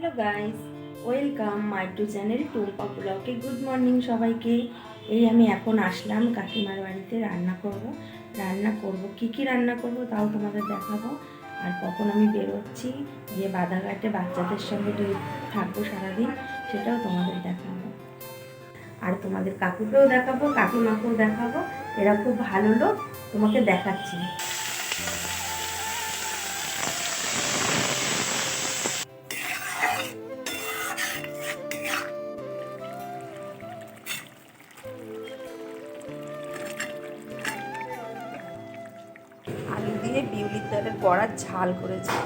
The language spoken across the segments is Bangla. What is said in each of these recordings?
Hello guys, welcome my to channel Tumpa ব্লগে। গুড মর্নিং সবাইকে। এই আমি এখন আসলাম কাকিমার বাড়িতে রান্না করব কি রান্না করব তাও তোমাদের দেখাবো। আর কখন আমি বেরোচ্ছি, গিয়ে বাধাঘাটে বাচ্চাদের সঙ্গে থাকবো সারাদিন, সেটাও তোমাদের দেখাবো। আর তোমাদের কাকুকেও দেখাবো, কাকিমাকেও দেখাবো। এরা খুব ভালো লোক, তোমাকে দেখাচ্ছি। আলু দিয়ে বিউলির ডালের বড়ার ঝাল করেছি।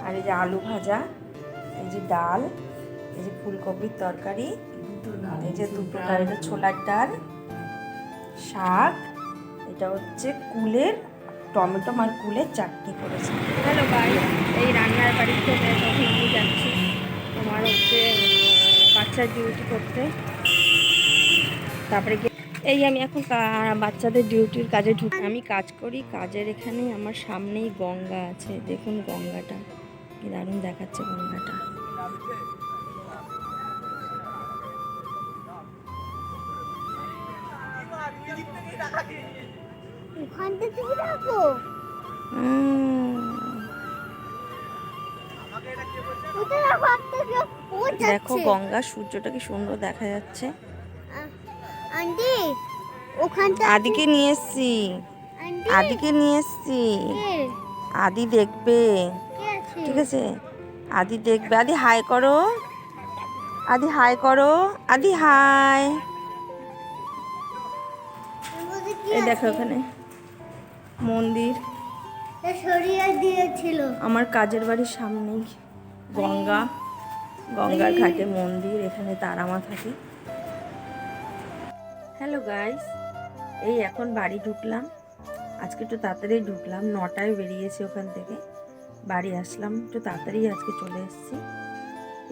আর এই যে আলু ভাজা, এই যে ডাল, এই যে ফুলকপির তরকারি, এই যে দুটোটা, এটা ছোলার ডাল, শাক, এটা হচ্ছে কুলের টমেটো আর কুলের চাটনি করেছি। হ্যালো ভাই, এই রান্নার বাড়ি থেকে তখন আমি যাচ্ছি তোমার হচ্ছে বাচ্চার ডিউটি করতে। তারপরে এই আমি এখন বাচ্চাদের ডিউটির কাজে ঢুকে আমি কাজ করি। কাজের এখানে আমার সামনেই গঙ্গা আছে, দেখুন গঙ্গাটা কি দারুণ দেখাচ্ছে গঙ্গাটা। দেখো গঙ্গা, সূর্যটা কি সুন্দর দেখা যাচ্ছে। আদিকে নিয়ে এসছি, আদি দেখবে, ঠিক আছে? আদি দেখবে। আদি হাই করো, আদি হাই করো, আদি হাই। এই দেখো ওখানে মন্দির, আমার কাজের বাড়ির সামনেই গঙ্গার ঘাটে মন্দির, এখানে তারামা থাকে। হ্যালো গাইস, এই এখন বাড়ি ঢুকলাম। আজকে একটু তাড়াতাড়ি ঢুকলাম, 9টায় বেরিয়েছি ওখান থেকে। বাড়ি আসলাম একটু তাড়াতাড়ি, আজকে চলে এসেছি।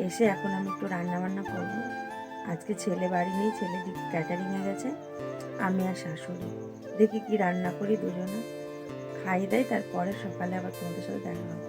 এসে এখন আমি একটু রান্না করবো। আজকে ছেলে বাড়ি নেই, ছেলে ক্যাটারিংয়ে গেছে। আমি আর শাশুড়ি দেখি কি রান্না করি, দুজনে খাই দেয়, তারপরে সকালে আবার তোমাদের সাথে দেখা হবে।